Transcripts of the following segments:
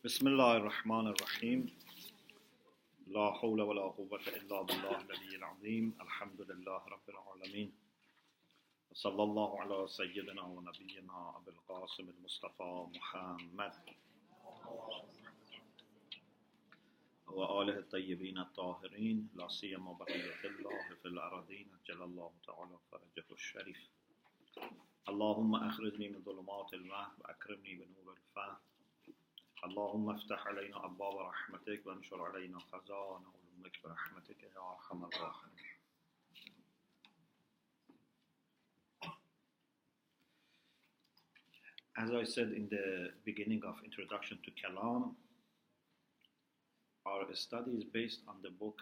بسم الله الرحمن الرحيم لا حول ولا قوة إلا بالله العلي العظيم الحمد لله رب العالمين وصلى الله على سيدنا ونبينا أبي القاسم المصطفى محمد وآله الطيبين الطاهرين لا سيما بقية الله في الأراضين جل الله تعالى فرجه الشريف اللهم أخرجني من ظلمات الوهم وأكرمني بنور الفهم اللهم افتح علينا أبواب رحمتك وانشر علينا خزائن علومك برحمتك يا أرحم الراحمين. As I said in the beginning of Introduction to Kalam, our study is based on the book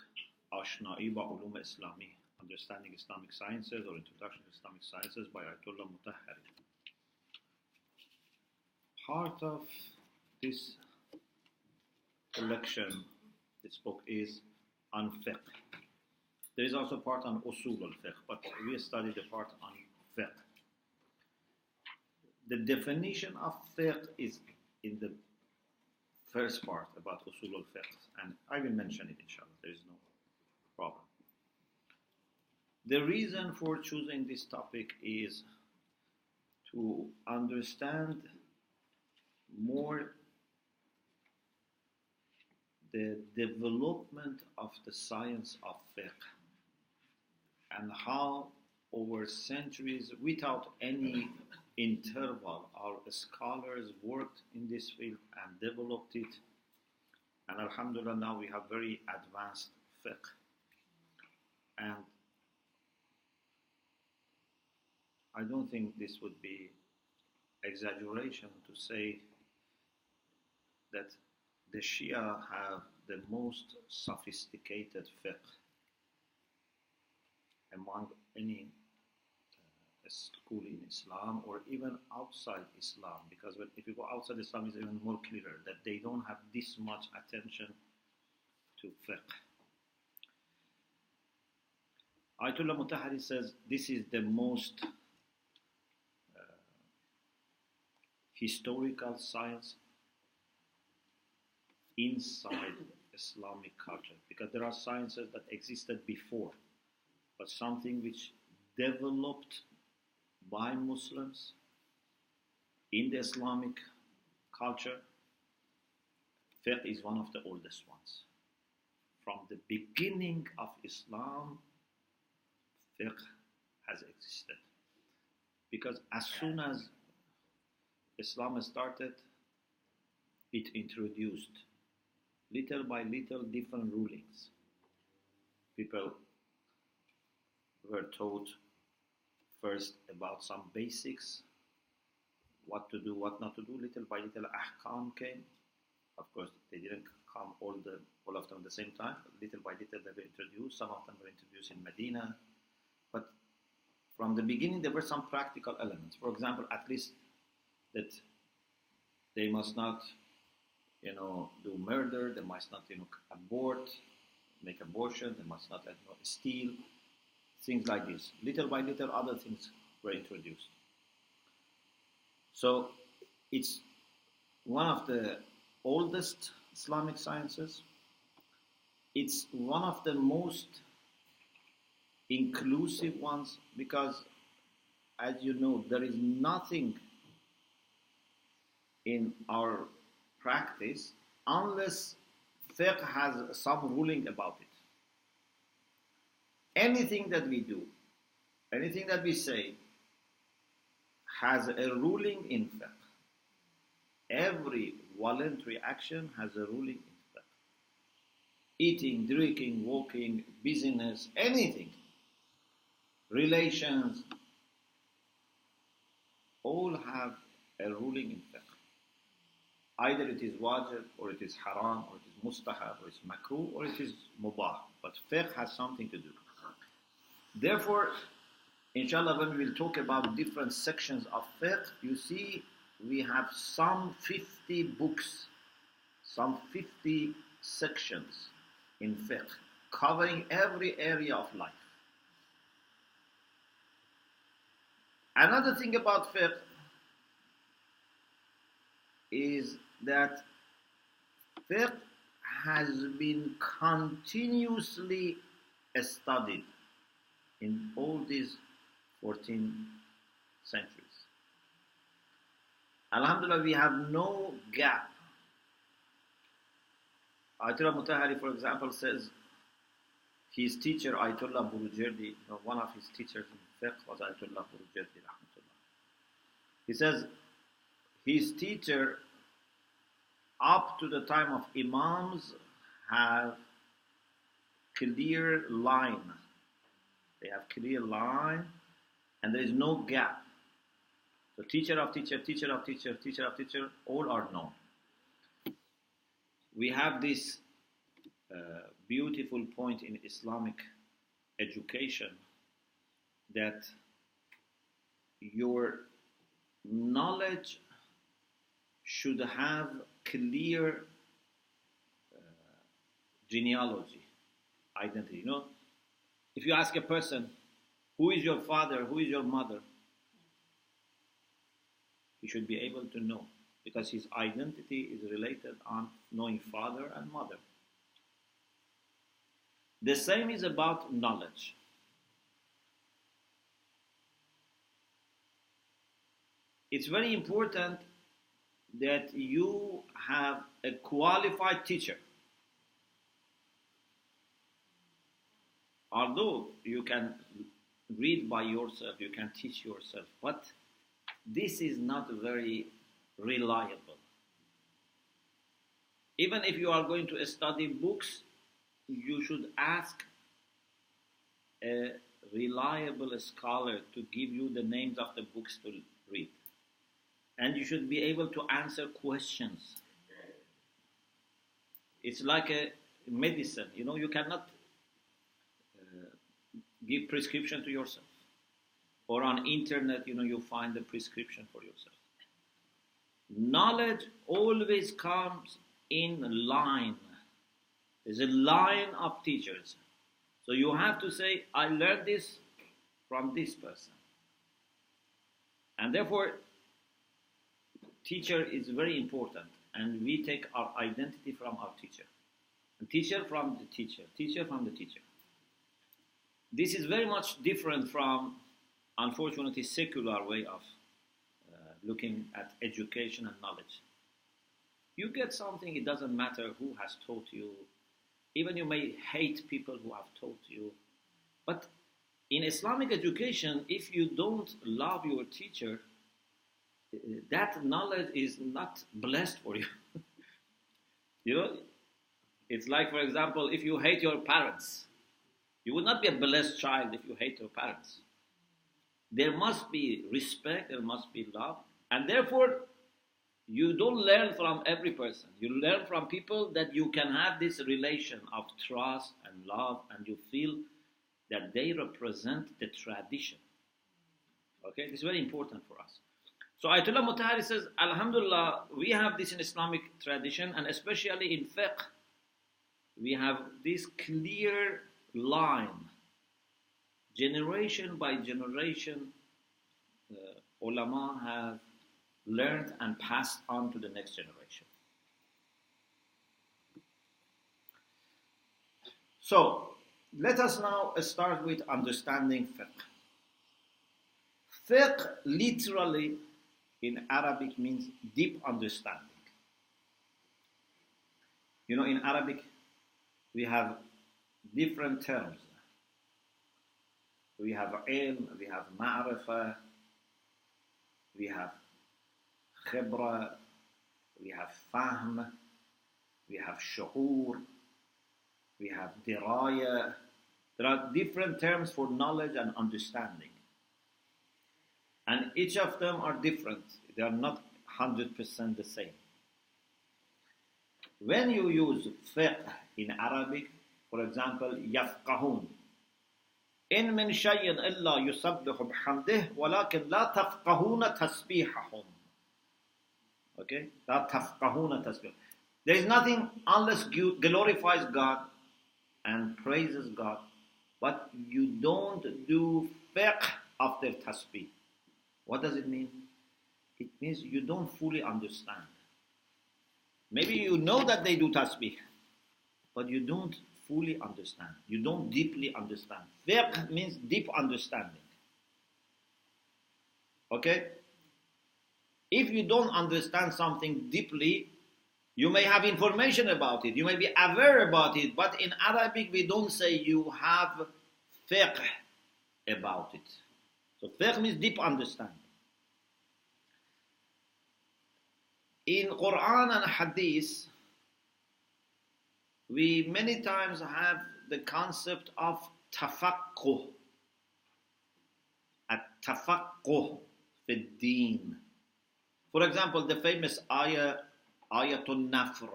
Ashna'i ba Ulum Islami, Understanding Islamic Sciences or Introduction to Islamic Sciences by Ayatollah Mutahhari. Part of this collection, this book is on fiqh. There is also part on usul al-fiqh, but we studied the part on fiqh. The definition of fiqh is in the first part about usul al-fiqh, and I will mention it inshallah, there is no problem. The reason for choosing this topic is to understand more the development of the science of fiqh and how over centuries, without any interval, our scholars worked in this field and developed it. And alhamdulillah, now we have very advanced fiqh. And I don't think this would be exaggeration to say that the Shia have the most sophisticated fiqh among any school in Islam or even outside Islam, because if you go outside Islam, it's even more clear that they don't have this much attention to fiqh. Ayatollah Mutahhari says this is the most historical science inside Islamic culture, because there are sciences that existed before, but something which developed by Muslims in the Islamic culture, fiqh is one of the oldest ones. From the beginning of Islam, fiqh has existed, because as soon as Islam started, it introduced little by little different rulings. People were taught first about some basics, what to do, what not to do. Little by little ahkam came. Of course, they didn't come all of them at the same time. Little by little they were introduced. Some of them were introduced in Medina. But from the beginning there were some practical elements. For example, at least that they must not do murder, they must not abort, make abortion, they must not steal, things like this. Little by little other things were introduced. So it's one of the oldest Islamic sciences. It's one of the most inclusive ones, because as you know, there is nothing in our practice unless fiqh has some ruling about it. Anything that we do, anything that we say has a ruling in fiqh. Every voluntary action has a ruling in fiqh. Eating, drinking, walking, business, anything, relations, all have a ruling in fiqh. Either it is wajib, or it is haram, or it is mustahab, or it is makruh, or it is mubah. But fiqh has something to do. Therefore, inshallah, when we will talk about different sections of fiqh, you see we have some 50 books, some 50 sections in fiqh, covering every area of life. Another thing about fiqh is that Fiqh has been continuously studied in all these 14 centuries. Alhamdulillah, we have no gap. Ayatollah Mutahhari, for example, says his teacher, Ayatollah Burujerdi, one of his teachers in fiqh was Ayatollah Burujerdi. He says his teacher, up to the time of Imams, have clear line. They have clear line, and there is no gap. So teacher of teacher, teacher of teacher, teacher of teacher, all are known. We have this beautiful point in Islamic education that your knowledge should have clear genealogy, identity. If you ask a person, who is your father, who is your mother, he should be able to know, because his identity is related on knowing father and mother. The same is about knowledge. It's very important that you have a qualified teacher. Although you can read by yourself, you can teach yourself, but this is not very reliable. Even if you are going to study books, you should ask a reliable scholar to give you the names of the books to read. And you should be able to answer questions. It's like a medicine. You cannot give prescription to yourself. Or on internet, you find the prescription for yourself. Knowledge always comes in line. There's a line of teachers. So you have to say, I learned this from this person. And therefore, teacher is very important. And we take our identity from our teacher. And teacher from the teacher. Teacher from the teacher. This is very much different from, unfortunately, secular way of looking at education and knowledge. You get something, it doesn't matter who has taught you. Even you may hate people who have taught you. But in Islamic education, if you don't love your teacher, that knowledge is not blessed for you. It's like, for example, if you hate your parents, you would not be a blessed child if you hate your parents. There must be respect, there must be love, and therefore you don't learn from every person. You learn from people that you can have this relation of trust and love, and you feel that they represent the tradition. Okay, this is very important for us. So Ayatollah Mutahhari says, Alhamdulillah, we have this in Islamic tradition, and especially in fiqh, we have this clear line. Generation by generation, ulama have learned and passed on to the next generation. So, let us now start with understanding fiqh. Fiqh literally in Arabic means deep understanding. In Arabic we have different terms. We have ilm, we have ma'rifah, we have khibra, we have fahm, we have shu'ur, we have diraya. There are different terms for knowledge and understanding. And each of them are different. They are not 100% the same. When you use fiqh in Arabic, for example, يفقهون إن من شيء إلا يسبح بحمده ولكن لا تفقهون تسبيحهم. Okay? لا تفقهون تسبيحهم. There is nothing unless glorifies God and praises God, but you don't do fiqh after tasbih. What does it mean? It means you don't fully understand. Maybe you know that they do tasbih, but you don't fully understand. You don't deeply understand. Fiqh means deep understanding. Okay? If you don't understand something deeply, you may have information about it. You may be aware about it. But in Arabic, we don't say you have fiqh about it. So fiqh means deep understanding. In Quran and Hadith, we many times have the concept of tafaqquh. At-tafaqquh fi-d-din. For example, the famous Ayatul Nafr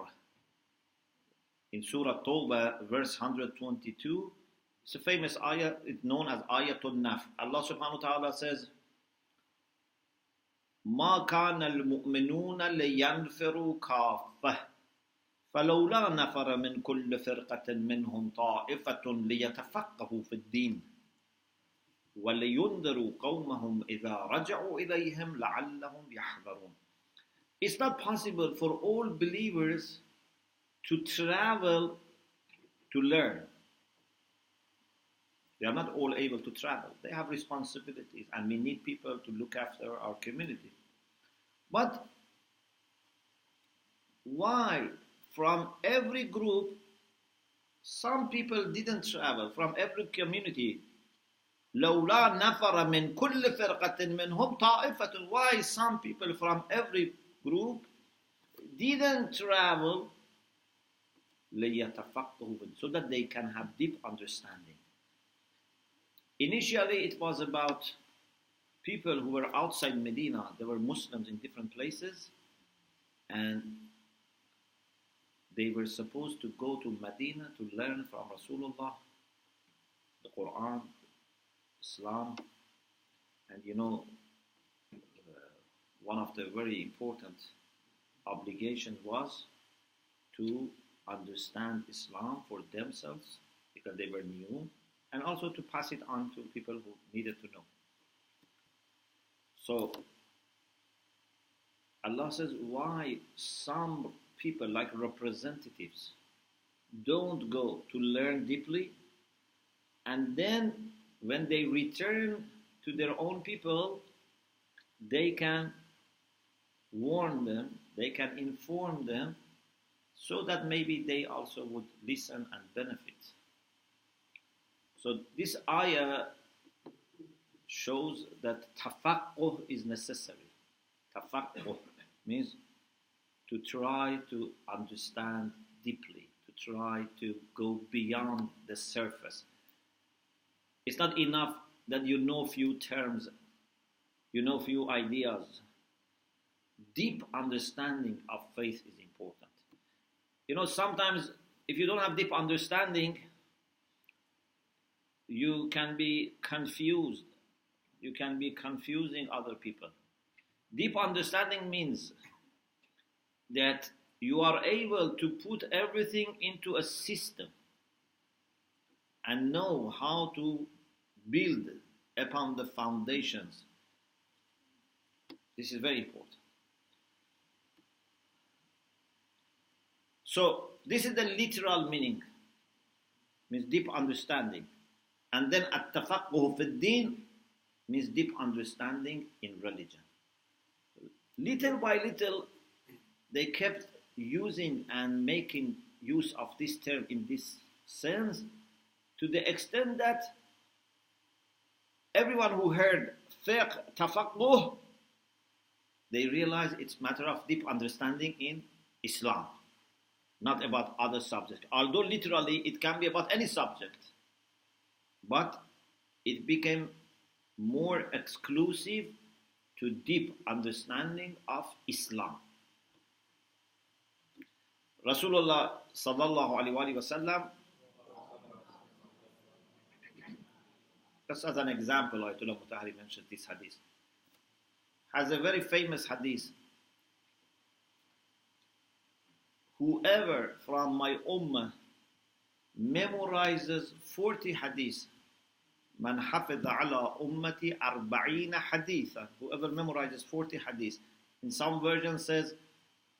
in Surah Tawbah, verse 122. It's a famous ayah, it's known as Ayatul Nafr. Allah subhanahu wa ta'ala says, ما كان المؤمنون لينفروا كافة فلولا نفر من كل فرقة منهم طائفة ليتفقهوا في الدين وَلِيُنْذِرُوا قَوْمَهُمْ إِذَا رَجَعُوا إِلَيْهِمْ لَعَلَّهُمْ يَحْذَرُونَ. It's not possible for all believers to travel to learn. They are not all able to travel. They have responsibilities, and we need people to look after our community. But why from every group some people didn't travel, from every community? لولا نفر من كل فرقة منهم طائفة. Why some people from every group didn't travel? ليتفقهوا, so that they can have deep understanding. Initially it was about people who were outside Medina. They were Muslims in different places, and they were supposed to go to Medina to learn from Rasulullah, the Quran, Islam. And you know, one of the very important obligations was to understand Islam for themselves, because they were new, and also to pass it on to people who needed to know. So Allah says, why some people, like representatives, don't go to learn deeply, and then when they return to their own people, they can warn them, they can inform them, so that maybe they also would listen and benefit. So this ayah shows that tafaqquh is necessary. Tafaqquh means to try to understand deeply, to try to go beyond the surface. It's not enough that you know few terms, you know few ideas. Deep understanding of faith is important. You know, sometimes if you don't have deep understanding, you can be confused. You can be confusing other people. Deep understanding means that you are able to put everything into a system and know how to build upon the foundations. This is very important. So this is the literal meaning, means deep understanding. And then at-tafaqquh fi d-din means deep understanding in religion. Little by little, they kept using and making use of this term in this sense, to the extent that everyone who heard fiqh, tafaqquh, they realized it's a matter of deep understanding in Islam, not about other subjects. Although literally it can be about any subject, but it became more exclusive to deep understanding of Islam. Rasulullah sallallahu alaihi wasallam, just as an example, Ayatollah Mutahhari mentioned this hadith, has a very famous hadith. Whoever from my ummah memorizes 40 hadiths, man hafidha ala ummati 40 haditha, whoever memorizes 40 hadiths. In some version says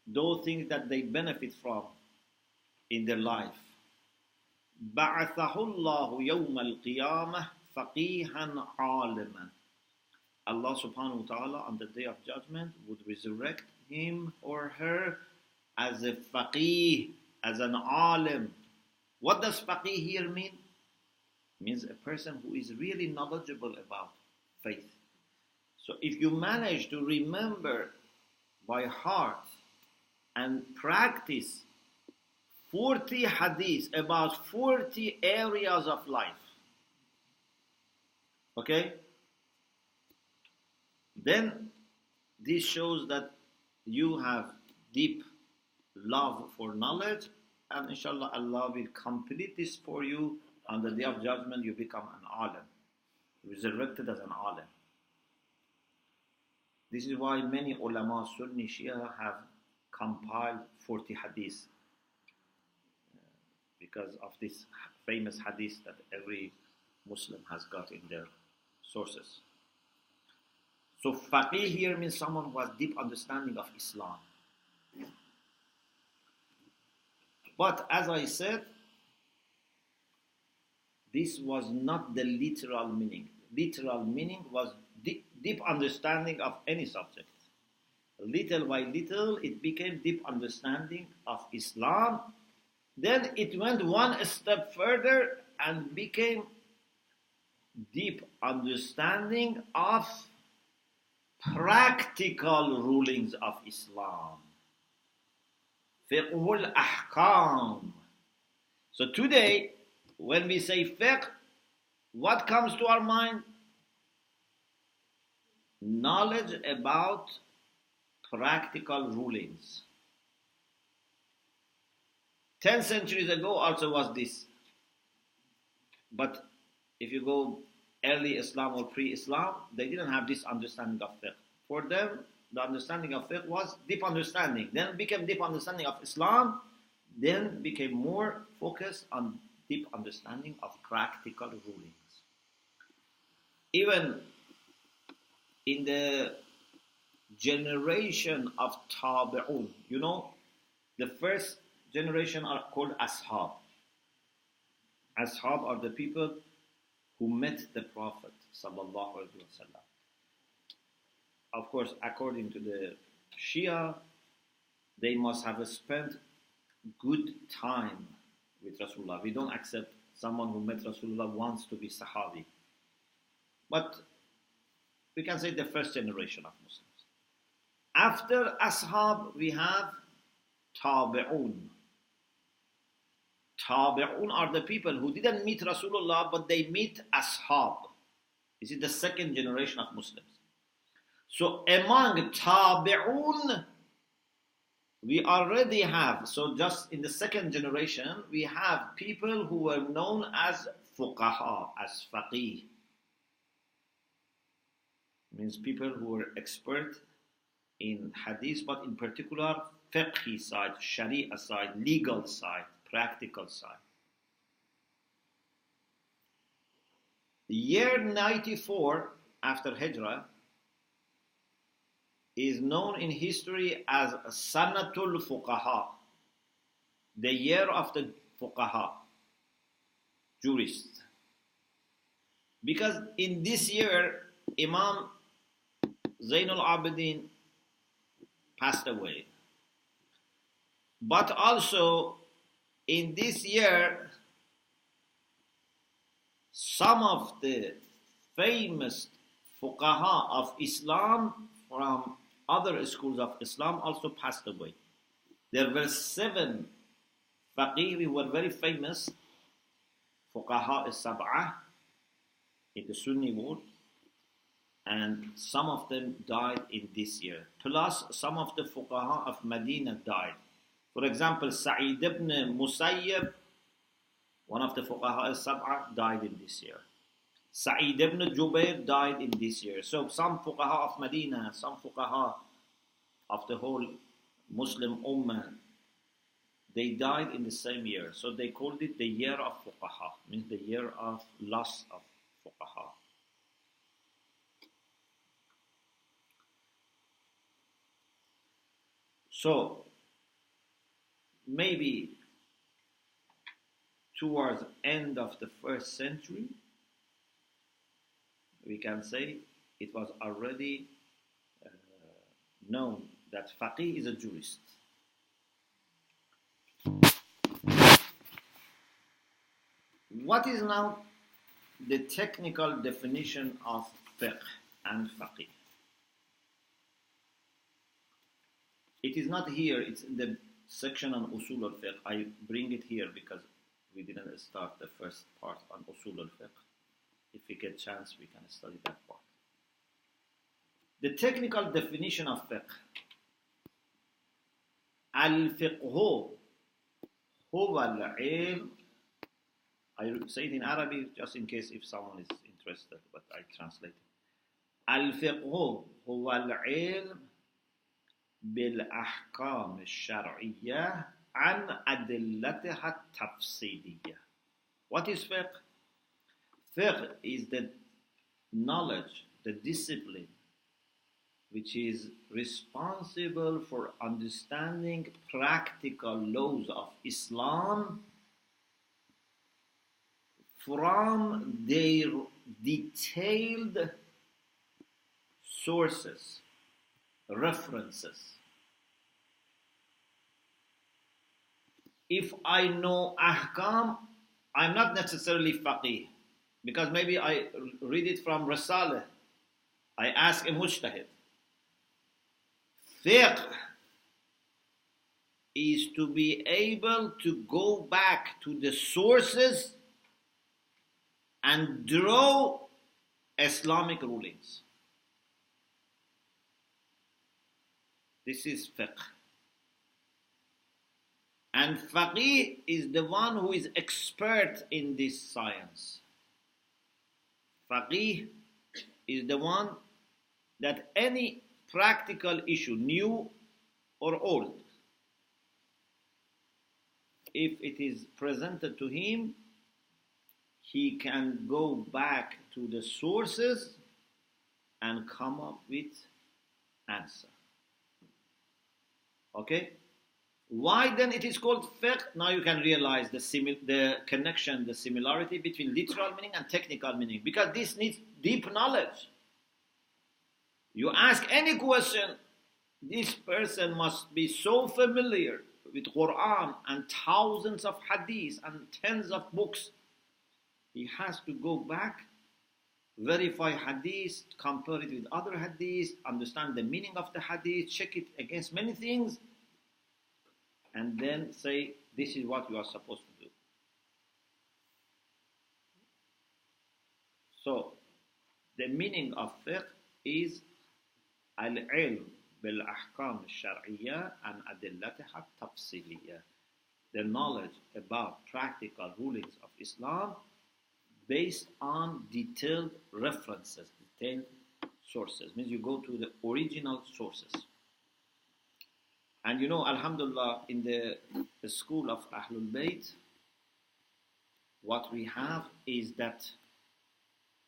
those things that they benefit from in their life. بَعَثَهُ اللَّهُ يَوْمَ الْقِيَامَةِ فَقِيهًا عَالِمًا. Allah subhanahu wa ta'ala on the day of judgment would resurrect him or her as a faqih, as an alim. What does faqih here mean? It means a person who is really knowledgeable about faith. So if you manage to remember by heart and practice 40 hadiths about 40 areas of life, okay, then this shows that you have deep love for knowledge, and inshallah Allah will complete this for you. On the day of judgment you become an alim, resurrected as an alim. This is why many ulama, Sunni, Shia have compiled 40 hadiths, because of this famous hadith that every Muslim has got in their sources. So faqih here means someone who has deep understanding of Islam. But as I said, this was not the literal meaning. Literal meaning was deep understanding of any subject. Little by little, it became deep understanding of Islam. Then it went one step further and became deep understanding of practical rulings of Islam. Fiqhul ahkam. So today, when we say fiqh, what comes to our mind? Knowledge about practical rulings. 10 centuries ago also was this. But if you go early Islam or pre-Islam, they didn't have this understanding of fiqh. For them, the understanding of fiqh was deep understanding. Then became deep understanding of Islam. Then became more focused on deep understanding of practical rulings. Even in the generation of tabi'un, you know, the first generation are called ashab. Ashab are the people who met the Prophet sallallahu alaihi wasallam. Of course, according to the Shia, they must have spent good time with Rasulullah. We don't accept someone who met Rasulullah once to be Sahabi. But we can say the first generation of Muslims. After Ashab, we have Tabi'un. Tabi'un are the people who didn't meet Rasulullah, but they meet Ashab. This is the second generation of Muslims. So among Tabi'un, we already have, so just in the second generation, we have people who were known as fuqaha, as faqih. Means people who were expert in hadith, but in particular fiqh side, sharia side, legal side, practical side. The year 94 after Hijrah is known in history as Sanatul Fuqaha, the year of the Fuqaha, jurists. Because in this year, Imam Zainul Abidin passed away. But also, in this year, some of the famous fuqaha of Islam from other schools of Islam also passed away. There were 7 faqih who were very famous, fuqaha as-sab'ah in the Sunni world, and some of them died in this year. Plus, some of the fuqaha of Medina died. For example, Sa'id ibn Musayyib, one of the fuqaha as-sab'ah, died in this year. Sa'id ibn Jubair died in this year. So some fuqaha of Medina, some fuqaha of the whole Muslim ummah, they died in the same year. So they called it the year of fuqaha, means the year of loss of fuqaha. So maybe towards end of the 1st century, we can say it was already known that faqih is a jurist. What is now the technical definition of fiqh and faqih? It is not here, it's in the section on usul al-fiqh. I bring it here because we didn't start the first part on usul al-fiqh. If we get a chance, we can study that part. The technical definition of fiqh. Al-fiqhu huwa al-ilm. I say it in Arabic just in case if someone is interested, but I translate it. Al-fiqhu huwa al-ilm bil-ahkam al-shar'iyyah an adillatiha tafsiliyah. What is fiqh? Fiqh is the knowledge, the discipline, which is responsible for understanding practical laws of Islam from their detailed sources, references. If I know ahkam, I'm not necessarily faqih, because maybe I read it from Risalah. I ask a mujtahid. Fiqh is to be able to go back to the sources and draw Islamic rulings. This is fiqh. And faqih is the one who is expert in this science. Faqih is the one that any practical issue, new or old, if it is presented to him, he can go back to the sources and come up with answer. Okay? Why then it is called fiqh? Now you can realize the connection, the similarity between literal meaning and technical meaning. Because this needs deep knowledge. You ask any question, this person must be so familiar with Quran and thousands of hadiths and tens of books. He has to go back, verify hadith, compare it with other hadiths, understand the meaning of the hadith, check it against many things, and then say, this is what you are supposed to do. So, the meaning of fiqh is al-ilm bil-ahkam al-shar'iyyah and adillatiha tafsiliyah. The knowledge about practical rulings of Islam based on detailed references, detailed sources. Means you go to the original sources. And you know, alhamdulillah, in the school of Ahlul Bayt, what we have is that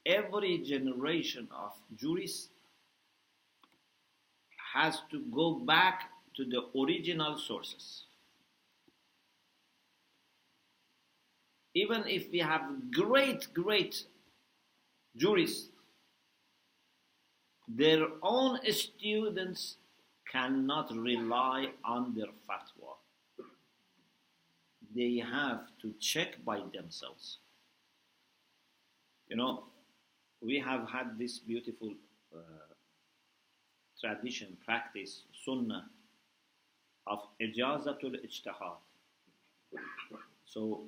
every generation of jurists has to go back to the original sources. Even if we have great jurists, their own students cannot rely on their fatwa. They have to check by themselves. You know, we have had this beautiful tradition, practice, sunnah of ijazatul ijtihad. So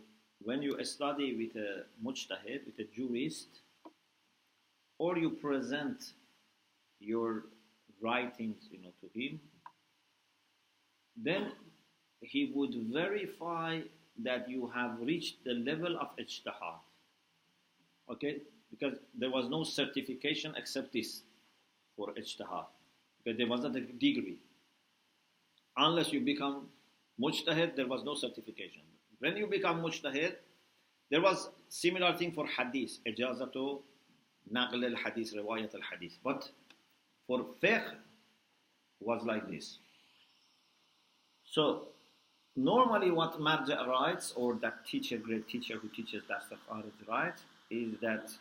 when you study with a mujtahid, with a jurist, or you present your writings, to him, then he would verify that you have reached the level of ijtihad. Okay? Because there was no certification except this for ijtihad. Because there wasn't a degree. Unless you become mujtahid, there was no certification. When you become mujtahid, there was similar thing for hadith, ijazatu naql al-hadith, riwayat al-hadith. But for fiqh, was like this. So, Normally what marja writes, or that teacher, great teacher who teaches Dast al-Kharij writes, is that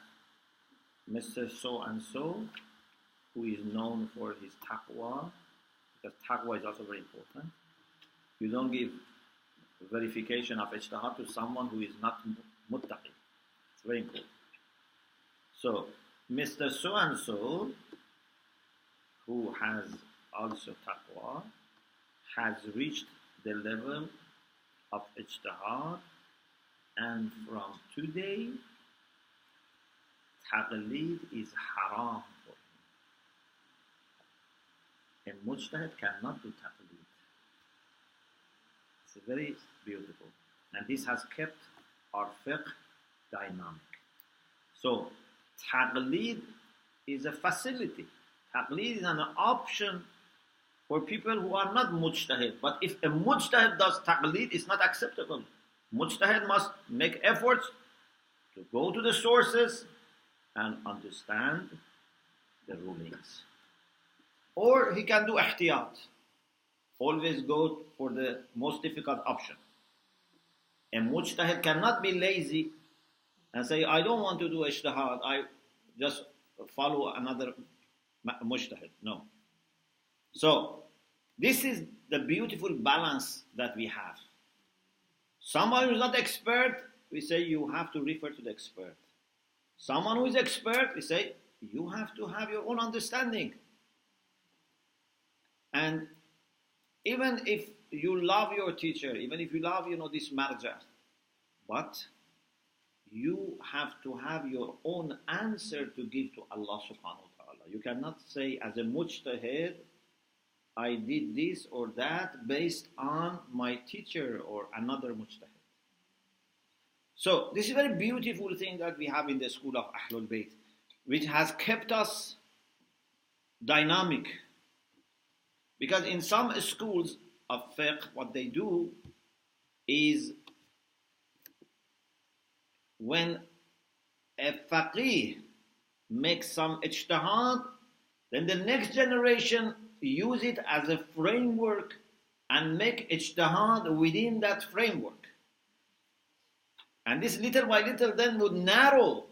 Mr. So-and-so, who is known for his taqwa, because taqwa is also very important. You don't give verification of ijtihad to someone who is not muttaqi. It's very important. So, Mr. So-and-so, who has also taqwa, has reached the level of ijtihad, and from today, taqleed is haram for him. A mujtahid cannot do taqleed. It's very beautiful. And this has kept our fiqh dynamic. So, taqleed is a facility. Taqleed is an option for people who are not mujtahid. But if a mujtahid does taqleed, it's not acceptable. Mujtahid must make efforts to go to the sources and understand the rulings. Or he can do ihtiyat. Always go for the most difficult option. A mujtahid cannot be lazy and say, I don't want to do ijtihad, I just follow another mujtahid. No. So, this is the beautiful balance that we have. Someone who is not expert, we say you have to refer to the expert. Someone who is expert, we say you have to have your own understanding. And even if you love your teacher, even if you love, this marja, but you have to have your own answer to give to Allah subhanahu wa ta'ala. You cannot say as a mujtahid, I did this or that based on my teacher or another mujtahid. So this is a very beautiful thing that we have in the school of Ahlul Bayt, which has kept us dynamic. Because in some schools of fiqh, what they do is when a faqih makes some ijtihad, then the next generation use it as a framework and make ijtihad within that framework. And this little by little then would narrow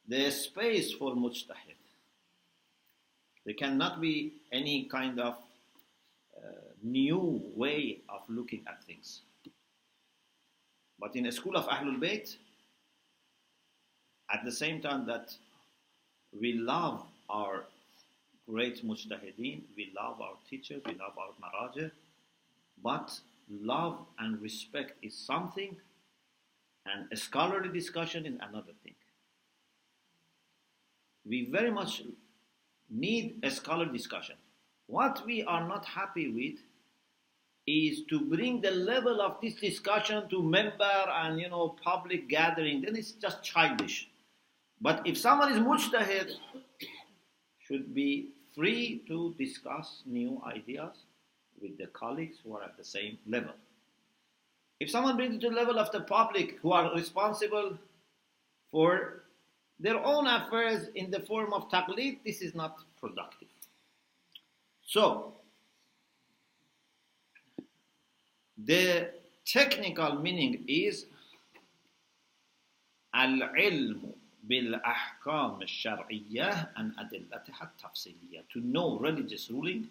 the space for mujtahid. There cannot be any kind of new way of looking at things. But in a school of Ahlul Bayt, at the same time that we love our great mujtahideen, we love our teachers, we love our maraja, but love and respect is something, and a scholarly discussion is another thing. We very much need a scholarly discussion. What we are not happy with is to bring the level of this discussion to member and public gathering. Then it's just childish. But if someone is mujtahid, should be free to discuss new ideas with the colleagues who are at the same level. If someone brings it to the level of the public who are responsible for their own affairs in the form of taqleed, this is not productive. So, the technical meaning is al-ilm bil-ahkam al-shar'iyyah and adillatiha al-tafsiliyah. To know religious rulings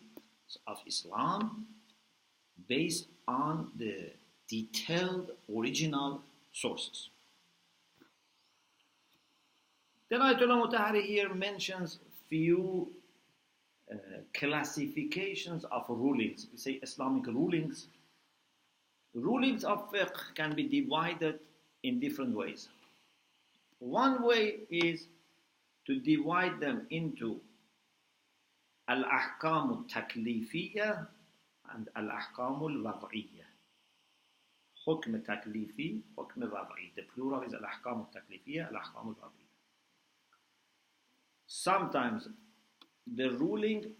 of Islam based on the detailed original sources. Then Ayatollah Mutahhari here mentions few classifications of rulings. We say Islamic rulings. Rulings of fiqh can be divided in different ways. One way is to divide them into al-ahkam al-taklifiyya and al-ahkam al-wad'iyya. Hukm taklifi, hukm wad'i. The plural is al-ahkam al-taklifiyya, al-ahkam al-wad'iyya. Sometimes the ruling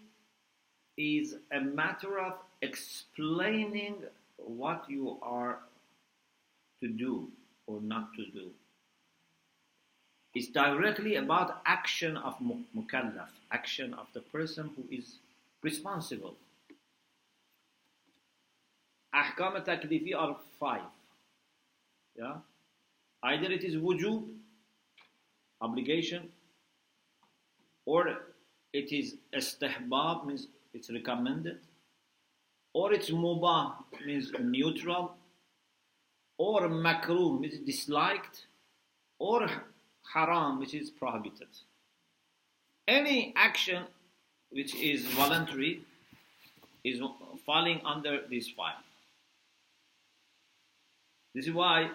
is a matter of explaining what you are to do or not to do. It's directly about action of mukallaf, action of the person who is responsible. Ahkam taklifi are 5. Yeah? Either it is wujub, obligation, or it is istihbab, means it's recommended, or it's mubah, means neutral, or makruh, means disliked, or haram, which is prohibited. Any action which is voluntary is falling under this 5. This is why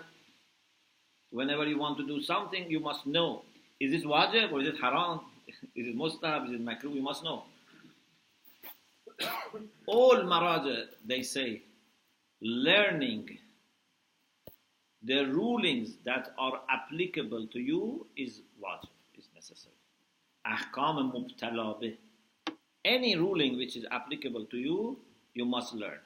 whenever you want to do something, you must know, is this wajib or is it haram? Is it mustahab? Is it makruh? You must know. All maraja, they say, learning the rulings that are applicable to you is wajib, is necessary. Ahkam mubtala bih. Any ruling which is applicable to you, you must learn.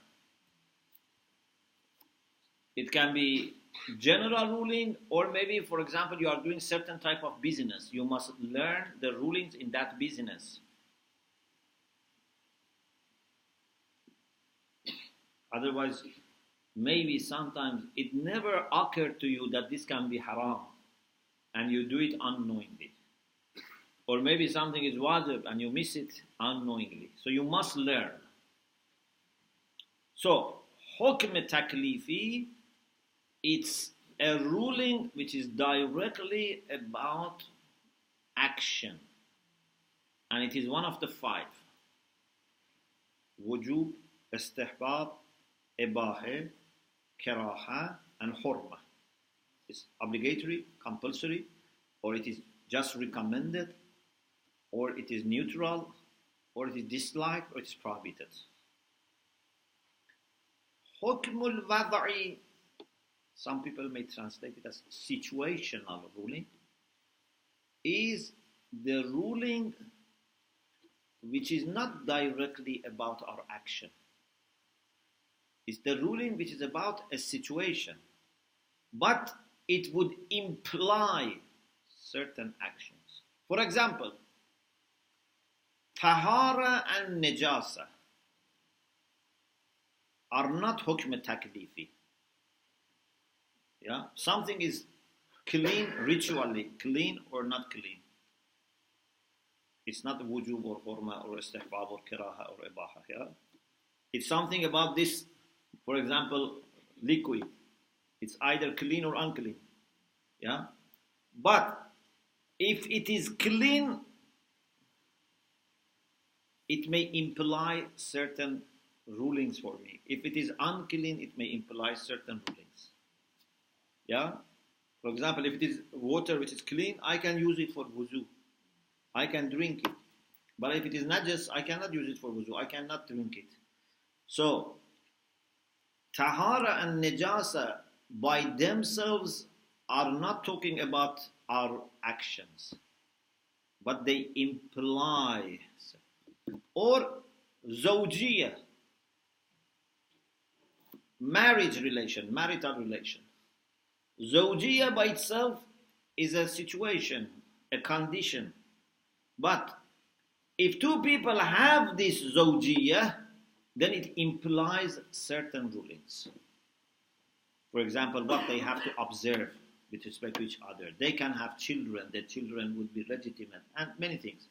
It can be general ruling, or maybe, for example, you are doing certain type of business. You must learn the rulings in that business. Otherwise, maybe sometimes it never occurred to you that this can be haram, and you do it unknowingly. Or maybe something is wajib and you miss it unknowingly. So you must learn. So, hukm taklifi, it's a ruling which is directly about action. And it is one of the 5. Wujub, istihbab, ibaha, karaha, and hurma. It's obligatory, compulsory, or it is just recommended, or it is neutral, or it is disliked, or it is prohibited. Hukmul wada'i, some people may translate it as situational ruling, is the ruling which is not directly about our action. It's the ruling which is about a situation, but it would imply certain actions. For example, tahara and najasa are not hukm taklifi. Yeah? Something is clean ritually, clean or not clean. It's not wujub or hurma or istihbab or karaha or ibaha. Yeah? It's something about this, for example, liquid. It's either clean or unclean. Yeah? But if it is clean, it may imply certain rulings for me. If it is unclean, it may imply certain rulings. Yeah? For example, if it is water which is clean, I can use it for wuzu. I can drink it. But if it is najas, I cannot use it for wuzu. I cannot drink it. So, tahara and najasa by themselves are not talking about our actions, but they imply. Or zawjiyah, marriage relation, marital relation. Zawjiyah by itself is a situation, a condition. But if two people have this zawjiyah, then it implies certain rulings. For example, what they have to observe with respect to each other. They can have children, their children would be legitimate, and many things.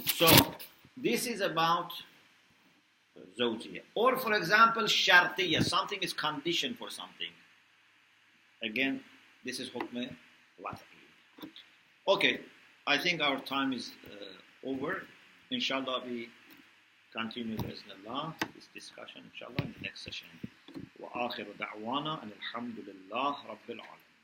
So, this is about zawjiyah. Or, for example, shartiyah, something is conditioned for something. Again, this is hukm wada'i. Okay, I think our time is over. Inshallah, we continue this discussion, inshallah, in the next session. وآخر دعوانا أن الحمد لله رب العالمين.